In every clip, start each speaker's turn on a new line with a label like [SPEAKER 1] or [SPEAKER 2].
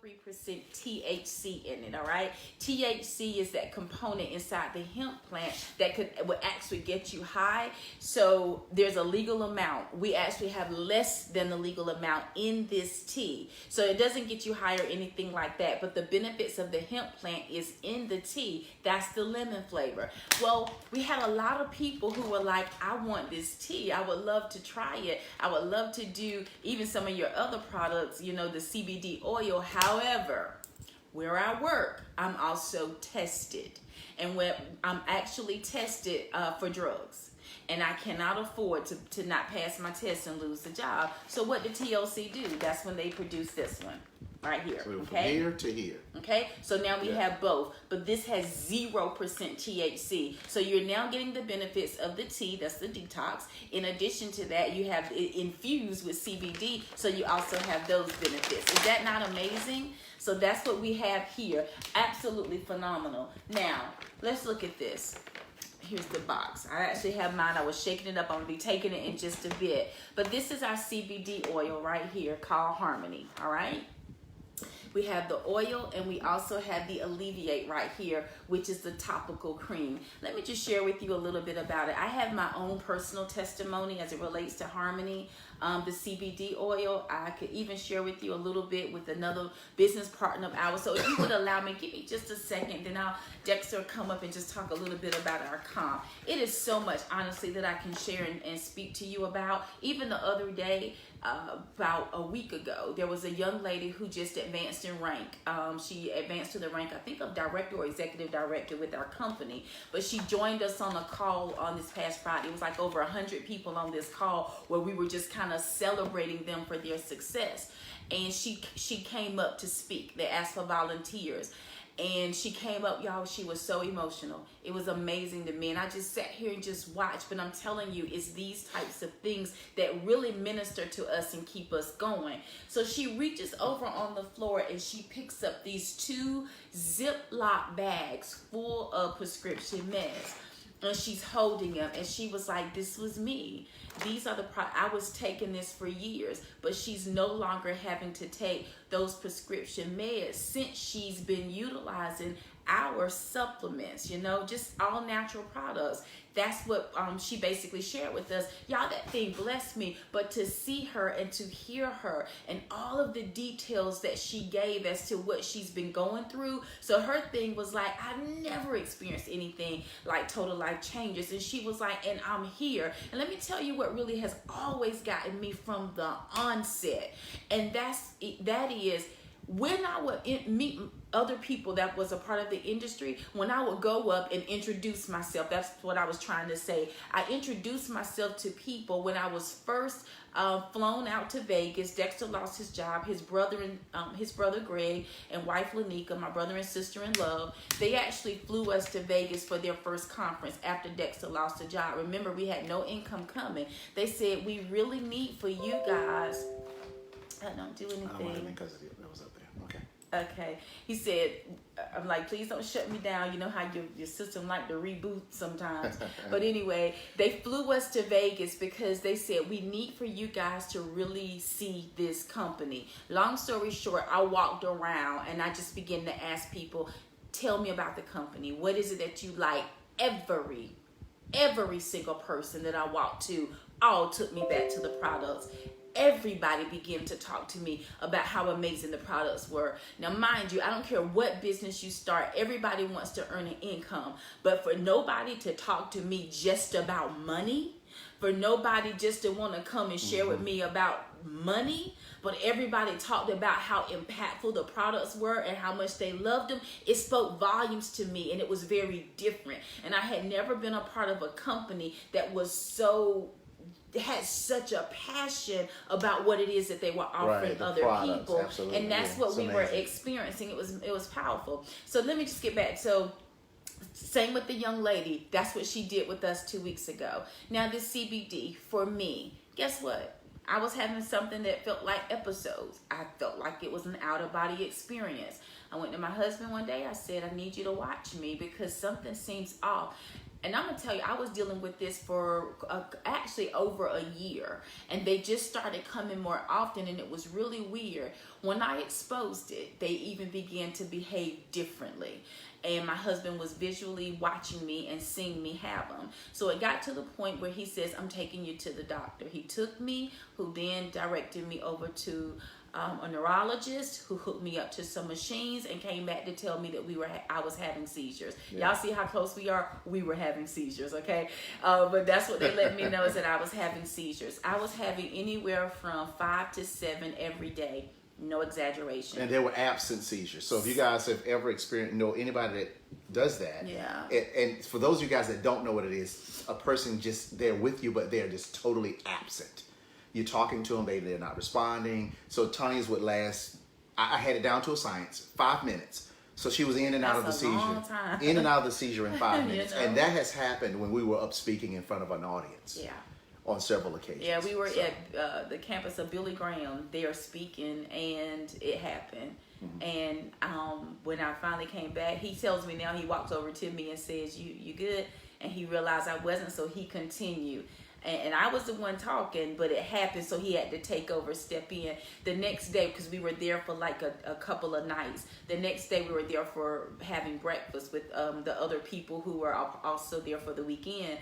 [SPEAKER 1] 3% THC in it, all right? THC is that component inside the hemp plant that would actually get you high. So there's a legal amount. We actually have less than the legal amount in this tea. So it doesn't get you high or anything like that, but the benefits of the hemp plant is in the tea. That's the lemon flavor. Well, we had a lot of people who were like, I want this tea. I would love to try it. I would love to do even some of your other products, you know, the CBD oil. However, where I work, I'm also tested. And when I'm actually tested for drugs. And I cannot afford to not pass my test and lose the job. So what did TLC do? That's when they produce this one. Right here,
[SPEAKER 2] so
[SPEAKER 1] okay?
[SPEAKER 2] From here to here.
[SPEAKER 1] Okay, so now we have both, but this has 0% THC. So you're now getting the benefits of the tea, that's the detox. In addition to that, you have it infused with CBD, so you also have those benefits. Is that not amazing? So that's what we have here. Absolutely phenomenal. Now, let's look at this. Here's the box. I actually have mine. I was shaking it up. I'm going to be taking it in just a bit. But this is our CBD oil right here called Harmony, all right? We have the oil, and we also have the Alleviate right here, which is the topical cream. Let me just share with you a little bit about it. I have my own personal testimony as it relates to Harmony, the CBD oil. I could even share with you a little bit with another business partner of ours. So if you would allow me, give me just a second, then Dexter come up and just talk a little bit about our comp. It is so much, honestly, that I can share and speak to you about. Even the other day, about a week ago, there was a young lady who just advanced in rank. She advanced to the rank, I think, of director or executive director with our company. But she joined us on a call on this past Friday. It was like over 100 people on this call where we were just kind of celebrating them for their success. And she came up to speak. They asked for volunteers. And she came up, y'all, she was so emotional. It was amazing to me. And I just sat here and just watched. But I'm telling you, it's these types of things that really minister to us and keep us going. So she reaches over on the floor and she picks up these 2 Ziploc bags full of prescription meds. And she's holding them, and she was like, this was me. These are the I was taking this for years, but she's no longer having to take those prescription meds since she's been utilizing our supplements, you know, just all natural products. That's what she basically shared with us. Y'all, that thing blessed me. But to see her and to hear her and all of the details that she gave as to what she's been going through. So her thing was like, I've never experienced anything like total life changes. And she was like, and I'm here. And let me tell you what really has always gotten me from the onset. And that is, when I would meet other people that was a part of the industry, when I would go up and introduce myself, that's what I was trying to say. I introduced myself to people when I was first flown out to Vegas. Dexter lost his job. His brother Greg and wife Lanika, my brother and sister in love, they actually flew us to Vegas for their first conference after Dexter lost a job. Remember, we had no income coming. They said, we really need for you guys. I don't do anything.
[SPEAKER 2] I don't want anything because it was up there. Okay.
[SPEAKER 1] Okay. He said, I'm like, please don't shut me down. You know how your system like to reboot sometimes. But anyway, they flew us to Vegas because they said, we need for you guys to really see this company. Long story short, I walked around and I just began to ask people, tell me about the company. What is it that you like? Every single person that I walked to all took me back to the products. Everybody began to talk to me about how amazing the products were. Now, mind you, I don't care what business you start. Everybody wants to earn an income. But for nobody to talk to me just about money, for nobody just to want to come and share with me about money, but everybody talked about how impactful the products were and how much they loved them, it spoke volumes to me, and it was very different. And I had never been a part of a company that was had such a passion about what it is that they were offering other people. Absolutely. And that's what we were experiencing. It was powerful. So let me just get back. So same with the young lady. That's what she did with us 2 weeks ago. Now this CBD, for me, guess what? I was having something that felt like episodes. I felt like it was an out-of-body experience. I went to my husband one day. I said, I need you to watch me because something seems off. And I'm going to tell you, I was dealing with this for actually over a year. And they just started coming more often, and it was really weird. When I exposed it, they even began to behave differently. And my husband was visually watching me and seeing me have them. So it got to the point where he says, I'm taking you to the doctor. He took me, who then directed me over to a neurologist, who hooked me up to some machines and came back to tell me that I was having seizures. Yeah. Y'all see how close we are? We were having seizures, okay? But that's what they let me know, is that I was having seizures. I was having anywhere from 5 to 7 every day. No exaggeration.
[SPEAKER 2] And they were absent seizures. So if you guys have ever experienced, know anybody that does that,
[SPEAKER 1] yeah.
[SPEAKER 2] And for those of you guys that don't know what it is, a person just, they're with you, but they're just totally absent. You're talking to them, they're not responding. So Tanya's would last, I had it down to a science, 5 minutes. So she was in and out of the seizure. In and out of the seizure in 5 minutes. And that has happened when we were up speaking in front of an audience.
[SPEAKER 1] Yeah.
[SPEAKER 2] On several occasions.
[SPEAKER 1] Yeah, we were at the campus of Billy Graham there speaking, and it happened. Mm-hmm. And when I finally came back, he tells me now, he walks over to me and says, you good? And he realized I wasn't, so he continued. And I was the one talking, but it happened, so he had to take over, step in. The next day, because we were there for like a couple of nights, the next day we were there for having breakfast with the other people who were also there for the weekend.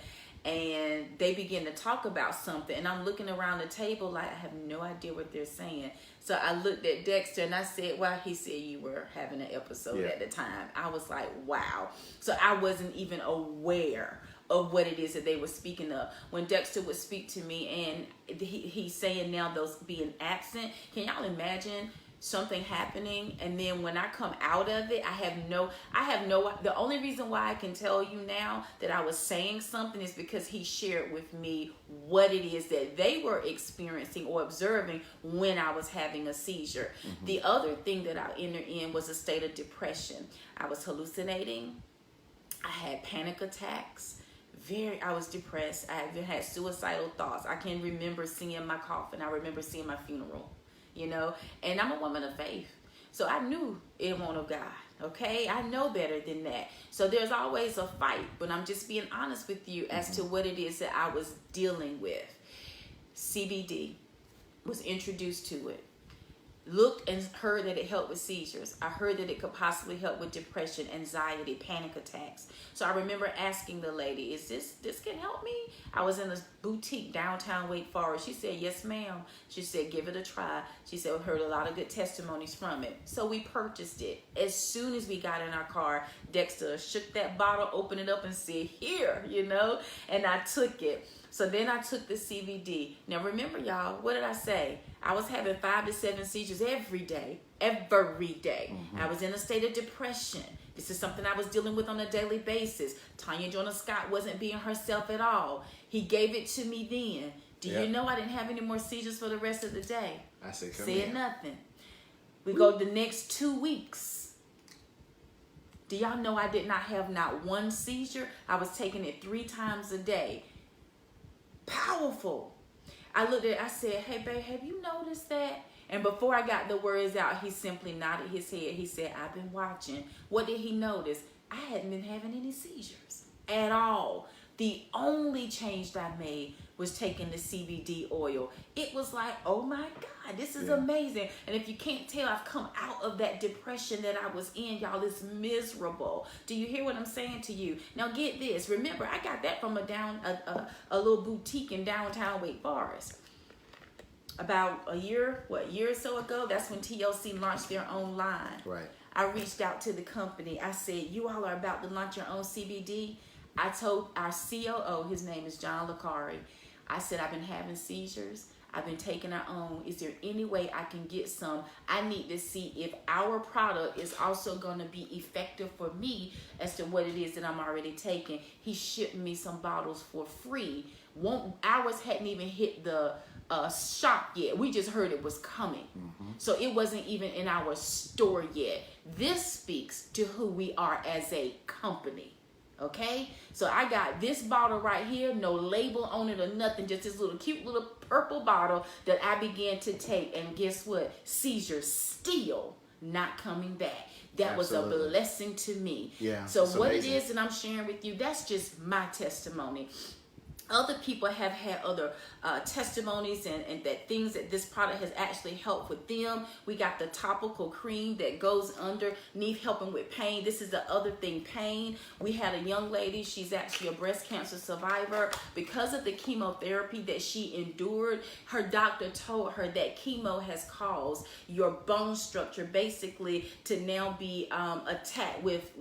[SPEAKER 1] And they begin to talk about something, and I'm looking around the table like I have no idea what they're saying. So I looked at Dexter and I said, well, he said you were having an episode at the time. I was like, wow. So I wasn't even aware of what it is that they were speaking of. When Dexter would speak to me, and he's saying now those being absent, can y'all imagine something happening, and then when I come out of it, I have no, the only reason why I can tell you now that I was saying something is because he shared with me what it is that they were experiencing or observing when I was having a seizure. Mm-hmm. The other thing that I entered in was a state of depression. I was hallucinating. I had panic attacks. I was depressed. I even had suicidal thoughts. I can remember seeing my coffin. I remember seeing my funeral. You know, and I'm a woman of faith. So I knew it wasn't of God, okay? I know better than that. So there's always a fight, but I'm just being honest with you as to what it is that I was dealing with. CBD, was introduced to it. Looked and heard that it helped with seizures. I heard that it could possibly help with depression, anxiety, panic attacks. So I remember asking the lady, is this can help me? I was in a boutique downtown Wake Forest. She said, yes, ma'am. She said, give it a try. She said, we heard a lot of good testimonies from it. So we purchased it. As soon as we got in our car, Dexter shook that bottle, opened it up and said, here, you know, and I took it. So then I took the CBD. Now remember, y'all, what did I say? I was having 5 to 7 seizures every day. Mm-hmm. I was in a state of depression. This is something I was dealing with on a daily basis. Tanya Jonah Scott wasn't being herself at all. He gave it to me then. Do you know I didn't have any more seizures for the rest of the day?
[SPEAKER 2] I
[SPEAKER 1] said nothing. We go the next 2 weeks. Do y'all know I did not have not one seizure? I was taking it 3 times a day. Powerful. I looked at it, I said, hey babe, have you noticed that? And before I got the words out, he simply nodded his head. He said, I've been watching. What did he notice? I hadn't been having any seizures at all. The only change that I made was taking the CBD oil. It was like, oh my God, this is amazing. And if you can't tell, I've come out of that depression that I was in, y'all. It's miserable. Do you hear what I'm saying to you? Now get this. Remember, I got that from a little boutique in downtown Wake Forest. About a year or so ago, that's when TLC launched their own line.
[SPEAKER 2] Right.
[SPEAKER 1] I reached out to the company. I said, you all are about to launch your own CBD. I told our COO, his name is John Licari, I said, I've been having seizures. I've been taking our own. Is there any way I can get some? I need to see if our product is also going to be effective for me as to what it is that I'm already taking. He shipped me some bottles for free. Ours hadn't even hit the shop yet. We just heard it was coming. Mm-hmm. So it wasn't even in our store yet. This speaks to who we are as a company. Okay, so I got this bottle right here, no label on it or nothing, just this little cute little purple bottle that I began to take. And guess what? Seizures still not coming back. That
[SPEAKER 2] Absolutely.
[SPEAKER 1] was a blessing to me.
[SPEAKER 2] Yeah,
[SPEAKER 1] So
[SPEAKER 2] it's
[SPEAKER 1] what
[SPEAKER 2] amazing.
[SPEAKER 1] it is that I'm sharing with you, that's just my testimony. Other people have had other testimonies and that things that this product has actually helped with them. We got the topical cream that goes underneath helping with pain. This is the other thing, pain. We had a young lady, she's actually a breast cancer survivor. Because of the chemotherapy that she endured, her doctor told her that chemo has caused your bone structure basically to now be attacked with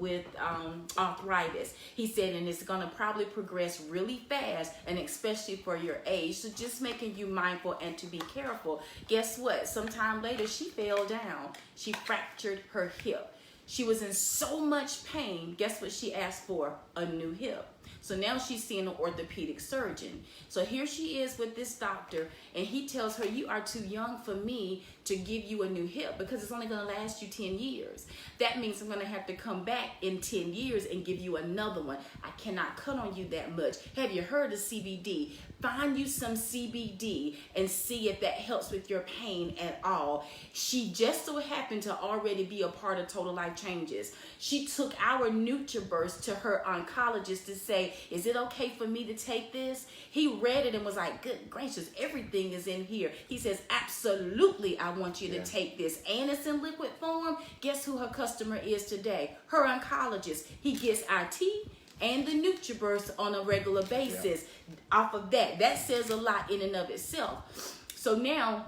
[SPEAKER 1] arthritis. He said, and it's going to probably progress really fast, and especially for your age. So just making you mindful and to be careful. Guess what? Sometime later, she fell down. She fractured her hip. She was in so much pain. Guess what she asked for? A new hip. So now she's seeing an orthopedic surgeon. So here she is with this doctor, and he tells her, you are too young for me to give you a new hip because it's only going to last you 10 years. That means I'm going to have to come back in 10 years and give you another one. I cannot cut on you that much. Have you heard of CBD? Find you some CBD and see if that helps with your pain at all. She just so happened to already be a part of Total Life Changes. She took our NutriBurst to her oncologist to say, is it okay for me to take this? He read it and was like, good gracious, everything is in here. He says, absolutely, I want you to take this. And it's in liquid form. Guess who her customer is today? Her oncologist. He gets our tea and the NutriBurst on a regular basis. Off of that. That says a lot in and of itself. So now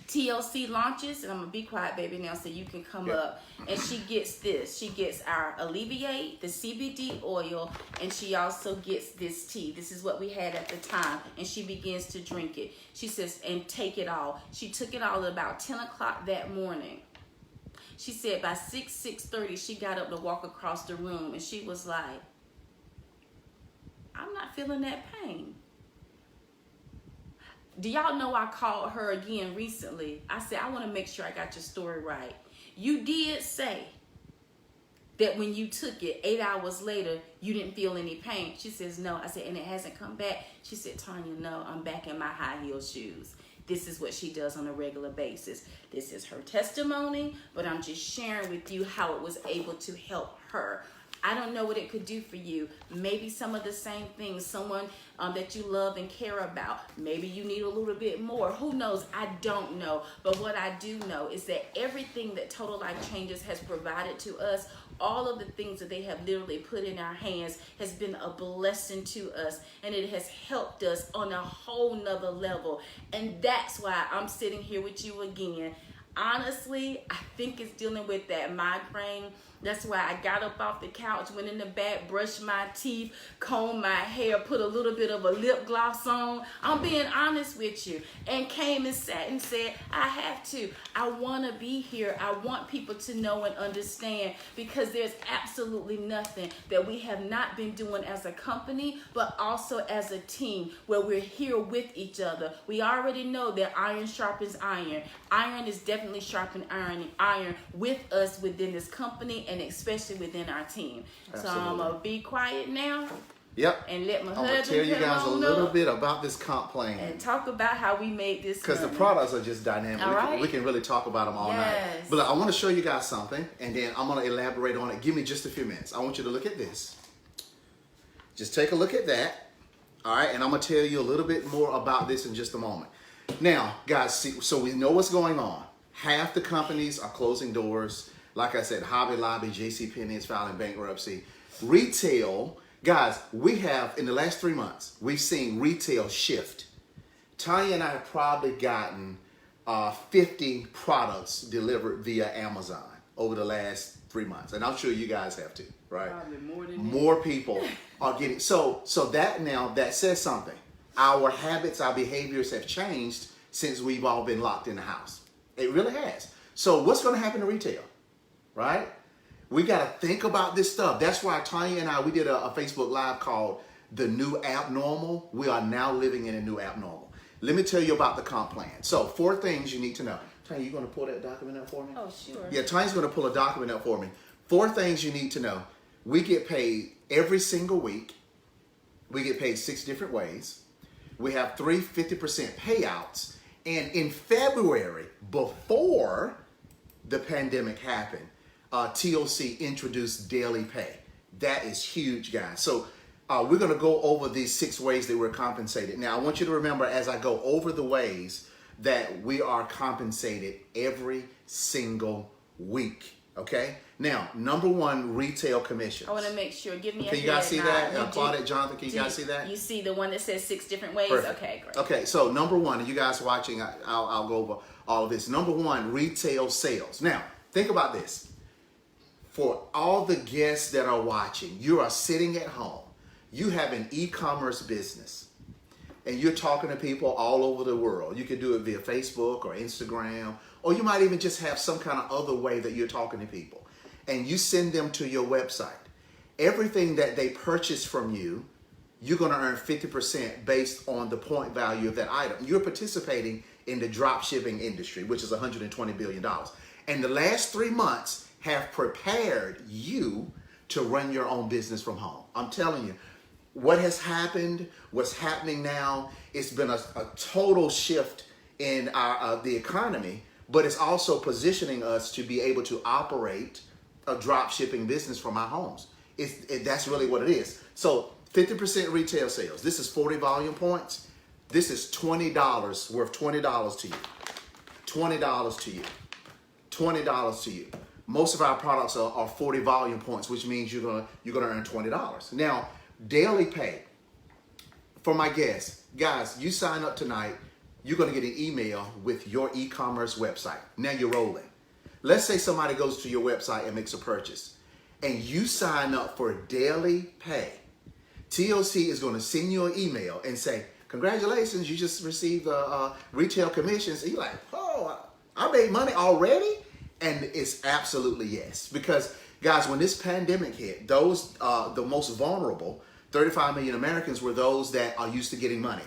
[SPEAKER 1] TLC launches, and I'm gonna be quiet, baby, now so you can come up. And she gets this. She gets our Alleviate, the CBD oil, and she also gets this tea. This is what we had at the time, and she begins to drink it. She says, and take it all. She took it all at about 10 o'clock that morning. She said by 6:30, she got up to walk across the room, and she was like, I'm not feeling that pain. Do y'all know I called her again recently? I said, I want to make sure I got your story right. You did say that when you took it, 8 hours later, you didn't feel any pain. She says, no. I said, and it hasn't come back? She said, Tanya, no, I'm back in my high heel shoes. This is what she does on a regular basis. This is her testimony, but I'm just sharing with you how it was able to help her. I don't know what it could do for you. Maybe some of the same things, someone that you love and care about. Maybe you need a little bit more. Who knows? I don't know. But what I do know is that everything that Total Life Changes has provided to us, all of the things that they have literally put in our hands has been a blessing to us. And it has helped us on a whole nother level. And that's why I'm sitting here with you again. Honestly, I think it's dealing with that migraine. That's why I got up off the couch, went in the back, brushed my teeth, combed my hair, put a little bit of a lip gloss on. I'm being honest with you. And came and sat and said, I have to. I want to be here. I want people to know and understand, because there's absolutely nothing that we have not been doing as a company, but also as a team where we're here with each other. We already know that iron sharpens iron. Iron is definitely sharpening iron with us within this company, and especially within our team.
[SPEAKER 2] Absolutely.
[SPEAKER 1] So I'm going to be quiet now.
[SPEAKER 2] Yep.
[SPEAKER 1] And let my
[SPEAKER 2] I'm
[SPEAKER 1] husband
[SPEAKER 2] going to tell you guys a little
[SPEAKER 1] up
[SPEAKER 2] bit about this comp plan.
[SPEAKER 1] and talk about how we made this
[SPEAKER 2] Because the
[SPEAKER 1] money.
[SPEAKER 2] products are just dynamic.
[SPEAKER 1] All right.
[SPEAKER 2] We can really talk about them all night.
[SPEAKER 1] Yes.
[SPEAKER 2] But I want to show you guys something, and then I'm going to elaborate on it. Give me just a few minutes. I want you to look at this. Just take a look at that. All right. And I'm going to tell you a little bit more about this in just a moment. Now, guys, see, so we know what's going on. Half the companies are closing doors. Like I said, Hobby Lobby, JCPenney is filing bankruptcy. Retail, guys, we have, in the last 3 months, we've seen retail shift. Tanya and I have probably gotten 50 products delivered via Amazon over the last 3 months. And I'm sure you guys have too, right?
[SPEAKER 1] Probably more than
[SPEAKER 2] More people are getting, so that now, that says something. Our habits, our behaviors have changed since we've all been locked in the house. It really has. So what's going to happen to retail, right? We got to think about this stuff. That's why Tanya and I, we did a Facebook Live called The New Abnormal. We are now living in a new abnormal. Let me tell you about the comp plan. So 4 things you need to know. Tanya, you going to pull that document up for me?
[SPEAKER 1] Oh, sure.
[SPEAKER 2] Yeah, Tanya's going to pull a document up for me. 4 things you need to know. We get paid every single week. We get paid 6 different ways. We have 3 50% payouts. And in February, before the pandemic happened, TOC introduced daily pay. That is huge, guys. So we're going to go over these 6 ways that we're compensated. Now, I want you to remember as I go over the ways that we are compensated every single week. Okay. Now, number 1, retail commissions.
[SPEAKER 1] I want to make sure. Give me a
[SPEAKER 2] Can you guys see that?
[SPEAKER 1] nod.
[SPEAKER 2] Claudette, Jonathan, can you guys see that?
[SPEAKER 1] You see the one that says 6 different ways?
[SPEAKER 2] Perfect.
[SPEAKER 1] Okay, great.
[SPEAKER 2] Okay, so number 1, and you guys watching, I'll go over all of this. Number 1, retail sales. Now, think about this. For all the guests that are watching, you are sitting at home. You have an e-commerce business, and you're talking to people all over the world. You can do it via Facebook or Instagram, or you might even just have some kind of other way that you're talking to people. And you send them to your website. Everything that they purchase from you, you're going to earn 50% based on the point value of that item. You're participating in the drop shipping industry, which is $120 billion. And the last 3 months have prepared you to run your own business from home. I'm telling you, what has happened, what's happening now, it's been a total shift in the economy, but it's also positioning us to be able to operate a drop shipping business from our homes. That's really what it is. So 50% retail sales. This is 40 volume points. This is $20 worth $20 to you. $20 to you. $20 to you. Most of our products are 40 volume points, which means you're gonna earn $20. Now, daily pay for my guests, guys. You sign up tonight, you're gonna get an email with your e-commerce website. Now you're rolling. Let's say somebody goes to your website and makes a purchase, and you sign up for daily pay. TOC is going to send you an email and say, "Congratulations, you just received retail commissions." And you're like, "Oh, I made money already?" And it's absolutely yes. Because, guys, when this pandemic hit, those the most vulnerable, 35 million Americans, were those that are used to getting money.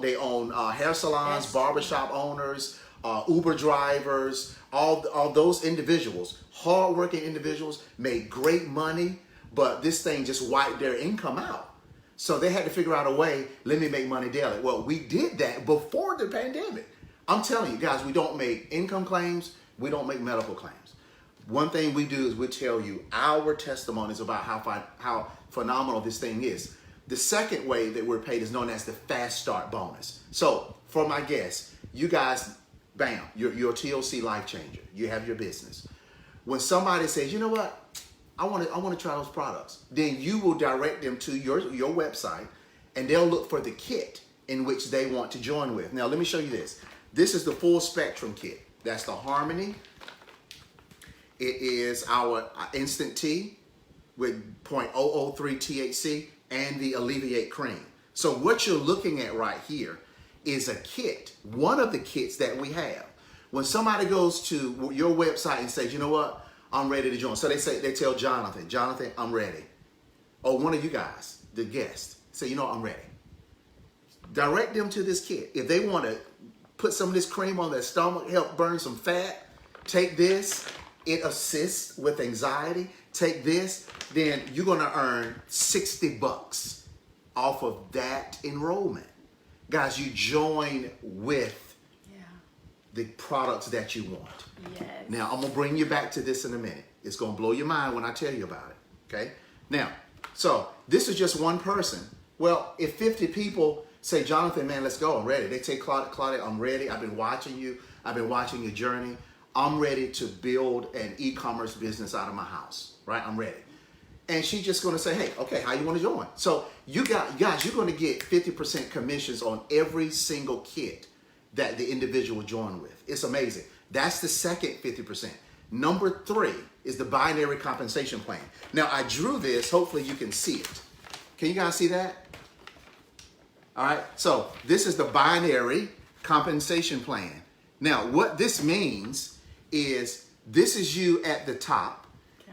[SPEAKER 2] They own hair salons, barbershop owners, Uber drivers, all those individuals, hardworking individuals, made great money, but this thing just wiped their income out. So they had to figure out a way, let me make money daily. Well, we did that before the pandemic. I'm telling you guys, we don't make income claims. We don't make medical claims. One thing we do is we tell you our testimonies about how phenomenal this thing is. The second way that we're paid is known as the Fast Start bonus. So for my guests, you guys, bam, you're a TOC life changer. You have your business. When somebody says, "You know what? I want to try those products," then you will direct them to your website, and they'll look for the kit in which they want to join with. Now, let me show you this. This is the full spectrum kit. That's the Harmony. It is our Instant Tea with 0.003 THC and the Alleviate Cream. So what you're looking at right here is a kit, one of the kits that we have. When somebody goes to your website and says, "You know what? I'm ready to join." So they tell Jonathan, "I'm ready." Or one of you guys, the guest, say, "You know, I'm ready." Direct them to this kit. If they want to put some of this cream on their stomach, help burn some fat, take this. It assists with anxiety. Take this, then you're going to earn $60 off of that enrollment. Guys, you join with the products that you want.
[SPEAKER 1] Yes.
[SPEAKER 2] Now, I'm going to bring you back to this in a minute. It's going to blow your mind when I tell you about it. Okay? Now, so this is just one person. Well, if 50 people say, "Jonathan, man, let's go. I'm ready." They say, Claudia, "I'm ready. I've been watching you. I've been watching your journey. I'm ready to build an e-commerce business out of my house." Right? "I'm ready." And she's just going to say, "Hey, okay, how you want to join?" So you guys, you're going to get 50% commissions on every single kit that the individual join with. It's amazing. That's the second 50%. Number 3 is the binary compensation plan. Now, I drew this. Hopefully you can see it. Can you guys see that? All right. So this is the binary compensation plan. Now, what this means is this is you at the top.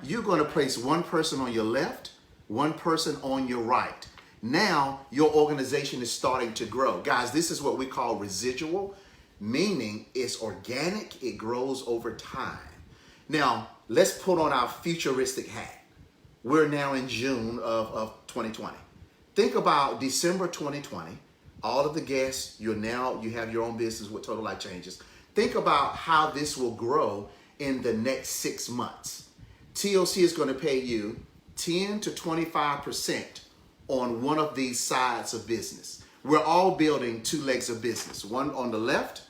[SPEAKER 2] You're going to place one person on your left, one person on your right. Now your organization is starting to grow. Guys, this is what we call residual, meaning it's organic, it grows over time. Now, let's put on our futuristic hat. We're now in June of 2020. Think about December 2020. All of the guests, you have your own business with Total Life Changes. Think about how this will grow in the next 6 months. TLC is going to pay you 10 to 25% on one of these sides of business. We're all building two legs of business, one on the left,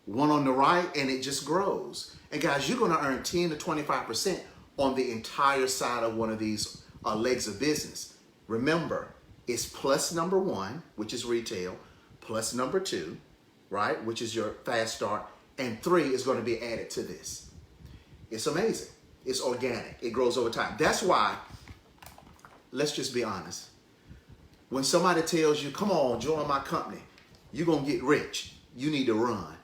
[SPEAKER 2] one on the right, and it just grows. And guys, you're going to earn 10 to 25% on the entire side of one of these legs of business. Remember, it's plus number one, which is retail, plus number two, right, which is your fast start, and 3 is going to be added to this. It's amazing. It's organic. It grows over time. That's why, let's just be honest. When somebody tells you, come on, join my company, you're going to get rich, you need to run,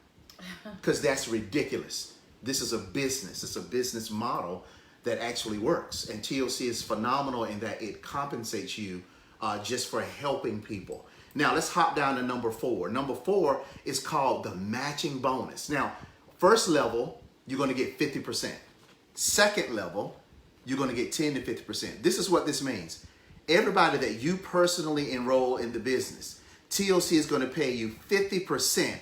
[SPEAKER 2] because that's ridiculous. This is a business. It's a business model that actually works. And TLC is phenomenal in that it compensates you just for helping people. Now, let's hop down to number 4. Number 4 is called the matching bonus. Now, first level, you're going to get 50%. Second level, you're going to get 10 to 50%. This is what this means. Everybody that you personally enroll in the business, TLC is going to pay you 50%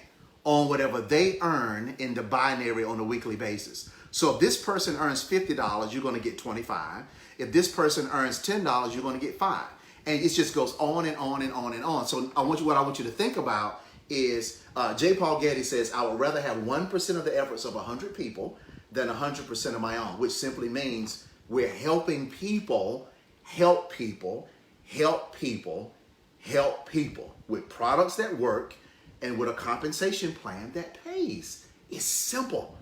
[SPEAKER 2] on whatever they earn in the binary on a weekly basis. So if this person earns $50, you're going to get $25. If this person earns $10, you're going to get $5. And it just goes on and on and on and on. So what I want you to think about is J. Paul Getty says, I would rather have 1% of the efforts of 100 people than 100% of my own, which simply means we're helping people help people, help people, help people with products that work and with a compensation plan that pays. It's simple.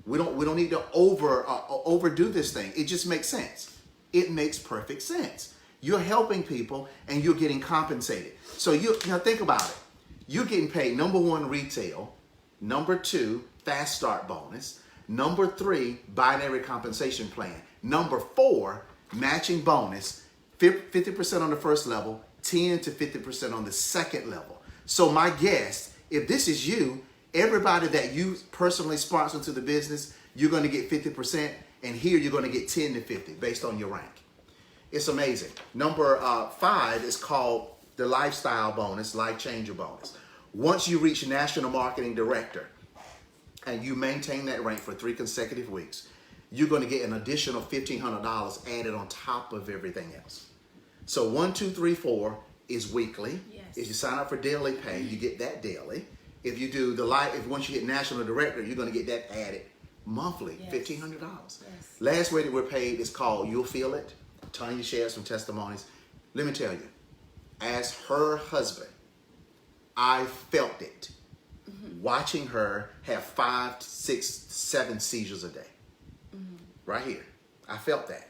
[SPEAKER 2] We don't need to overdo this thing. It just makes sense. It makes perfect sense. You're helping people and you're getting compensated. So you know, think about it. You're getting paid number 1, retail, number 2, fast start bonus, number 3, binary compensation plan, number 4, matching bonus, 50% on the first level, 10 to 50% on the second level. So my guess, if this is you, everybody that you personally sponsor to the business, you're going to get 50%, and here you're going to get 10 to 50 based on your rank. It's amazing. Number 5 is called the lifestyle bonus, life changer bonus. Once you reach national marketing director and you maintain that rank for 3 consecutive weeks, you're going to get an additional $1,500 added on top of everything else. So 1, 2, 3, 4 is weekly.
[SPEAKER 1] Yes.
[SPEAKER 2] If you sign up for daily pay, you get that daily. If you do if once you hit national director, you're going to get that added monthly, yes. $1,500. Yes. Last way that we're paid is called You'll Feel It. Tanya shares some testimonies. Let me tell you, as her husband, I felt it. Mm-hmm. Watching her have 5, 6, 7 seizures a day. Mm-hmm. Right here. I felt that.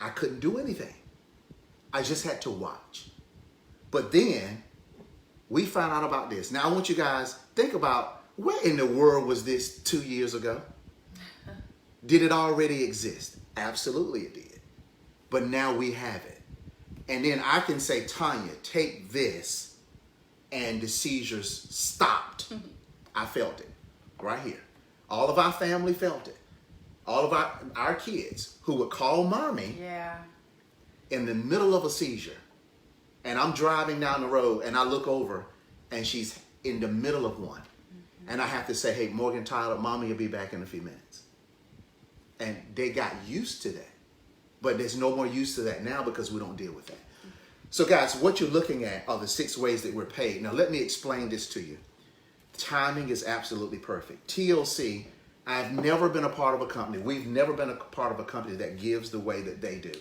[SPEAKER 2] I couldn't do anything. I just had to watch. But then we found out about this. Now I want you guys think about, where in the world was this 2 years ago? Did it already exist? Absolutely it did. But now we have it. And then I can say, Tanya, take this, and the seizures stopped. I felt it right here. All of our family felt it. All of our kids who would call mommy in the middle of a seizure. And I'm driving down the road and I look over and she's in the middle of one. Mm-hmm. And I have to say, hey, Morgan Tyler, mommy will be back in a few minutes. And they got used to that. But there's no more use to that now because we don't deal with that. So guys, what you're looking at are the 6 ways that we're paid. Now let me explain this to you. Timing is absolutely perfect. TLC, I've never been a part of a company. We've never been a part of a company that gives the way that they do.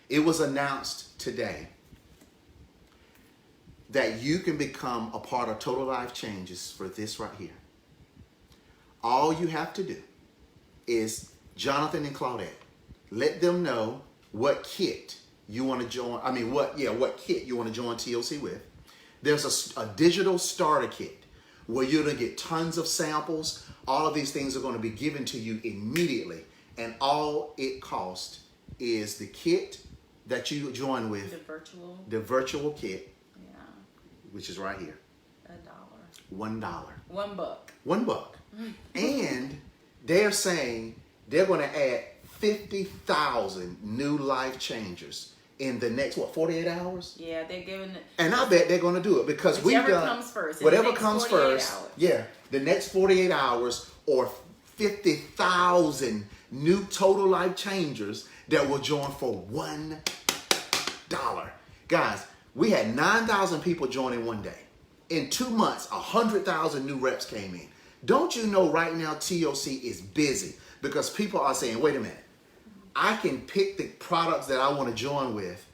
[SPEAKER 2] It was announced today that you can become a part of Total Life Changes for this right here. All you have to do is Jonathan and Claudette. Let them know what kit you want to join. What kit you want to join TLC with. There's a digital starter kit where you're going to get tons of samples. All of these things are going to be given to you immediately. And all it costs is the kit that you join with. The virtual kit. Yeah. Which is right here. $1. $1. $1. And they're saying they're going to add 50,000 new life changers in the next, 48 hours?
[SPEAKER 1] Yeah, they're giving it.
[SPEAKER 2] And I bet they're going to do it because
[SPEAKER 1] whatever comes first.
[SPEAKER 2] Whatever comes first. Yeah, the next 48 hours or 50,000 new total life changers that will join for $1. Guys, we had 9,000 people join in one day. In 2 months, 100,000 new reps came in. Don't you know right now TOC is busy because people are saying, wait a minute, I can pick the products that I want to join with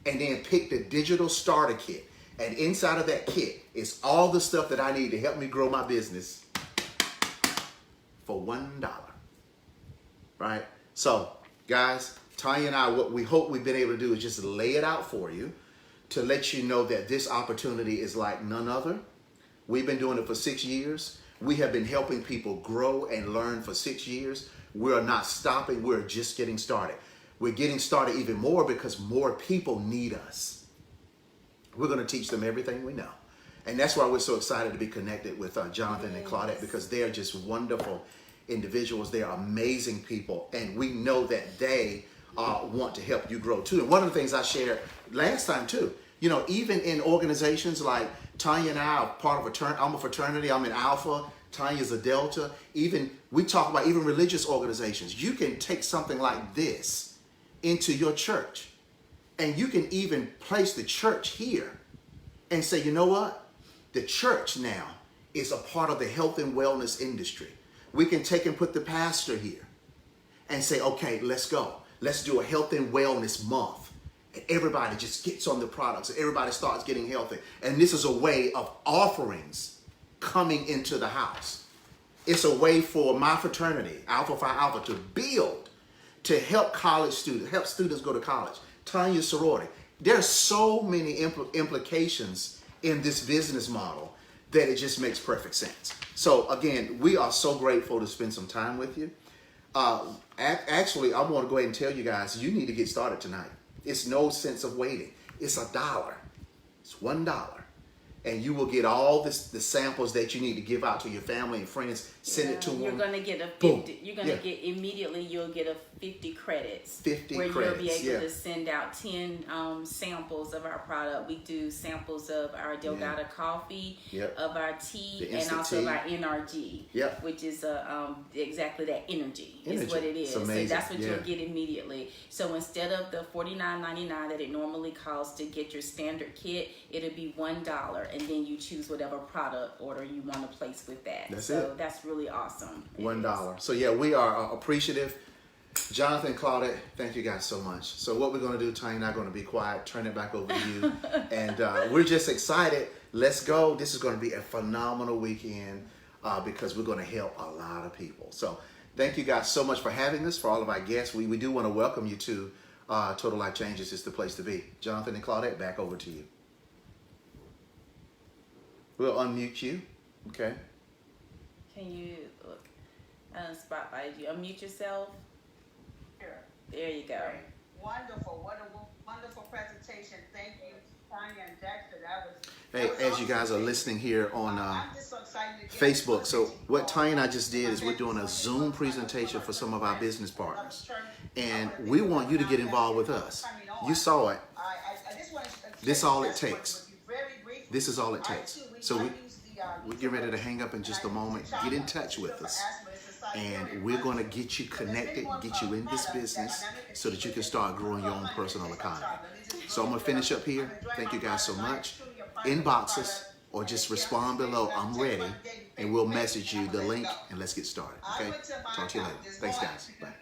[SPEAKER 2] and then pick the digital starter kit. And inside of that kit is all the stuff that I need to help me grow my business for $1. Right? So, guys, Tanya and I, what we hope we've been able to do is just lay it out for you to let you know that this opportunity is like none other. We've been doing it for 6 years. We have been helping people grow and learn for 6 years. We are not stopping. We're just getting started. We're getting started even more because more people need us. We're going to teach them everything we know. And that's why we're so excited to be connected with Jonathan and Claudette, because they are just wonderful individuals. They are amazing people. And we know that they want to help you grow too. And one of the things I shared last time too, you know, even in organizations like Tanya and I are part of I'm a fraternity. I'm in Alpha. Tanya's a Delta. Even we talk about even religious organizations. You can take something like this into your church, and you can even place the church here and say, you know what? The church now is a part of the health and wellness industry. We can take and put the pastor here and say, okay, let's go. Let's do a health and wellness month. And everybody just gets on the products. And everybody starts getting healthy. And this is a way of offerings coming into the house. It's a way for my fraternity, Alpha Phi Alpha, to build, to help college students, help students go to college. Tanya's sorority. There's so many implications in this business model that it just makes perfect sense. So again, we are so grateful to spend some time with you. Actually, I want to go ahead and tell you guys, you need to get started tonight. It's no sense of waiting. It's $1. It's $1. And you will get all the samples that you need to give out to your family and friends. Send it to them.
[SPEAKER 1] You're gonna get a 50. You're gonna get immediately. You'll get a 50 credits.
[SPEAKER 2] 50
[SPEAKER 1] where
[SPEAKER 2] credits.
[SPEAKER 1] You'll be able to send out 10 samples of our product. We do samples of our Delgado coffee, of our tea, and also of our NRG. Which is exactly that energy. Is what it is. So that's what you'll get immediately. So instead of the $49.99 that it normally costs to get your standard kit, it'll be $1. And then you choose whatever product order you want to place with that. That's really awesome.
[SPEAKER 2] $1. So yeah, we are appreciative. Jonathan, Claudette, thank you guys so much. So what we're going to do, Tanya and I are going to be quiet, turn it back over to you. And we're just excited. Let's go. This is going to be a phenomenal weekend because we're going to help a lot of people. So thank you guys so much for having us. For all of our guests, we do want to welcome you to Total Life Changes is the place to be. Jonathan and Claudette, back over to you. We'll unmute you. Okay.
[SPEAKER 1] Can you look? Spotlight you. Unmute yourself.
[SPEAKER 3] Here.
[SPEAKER 1] There you go.
[SPEAKER 3] Great. Wonderful. What a wonderful presentation. Thank you, Tanya and Dexter.
[SPEAKER 2] Hey, as you guys are listening here on
[SPEAKER 3] I'm just so excited to
[SPEAKER 2] Facebook, so what Tanya and I just did is we're doing a Zoom presentation for some of our business partners. And we want you to get involved with us. You saw it. This is all it takes. This is all it takes. So we're getting ready to hang up in just a moment. Get in touch with us. And we're going to get you connected, get you in this business so that you can start growing your own personal economy. So I'm going to finish up here. Thank you guys so much. Inbox us or just respond below. I'm ready. And we'll message you the link and let's get started. Okay? Talk to you later. Thanks, guys. Bye.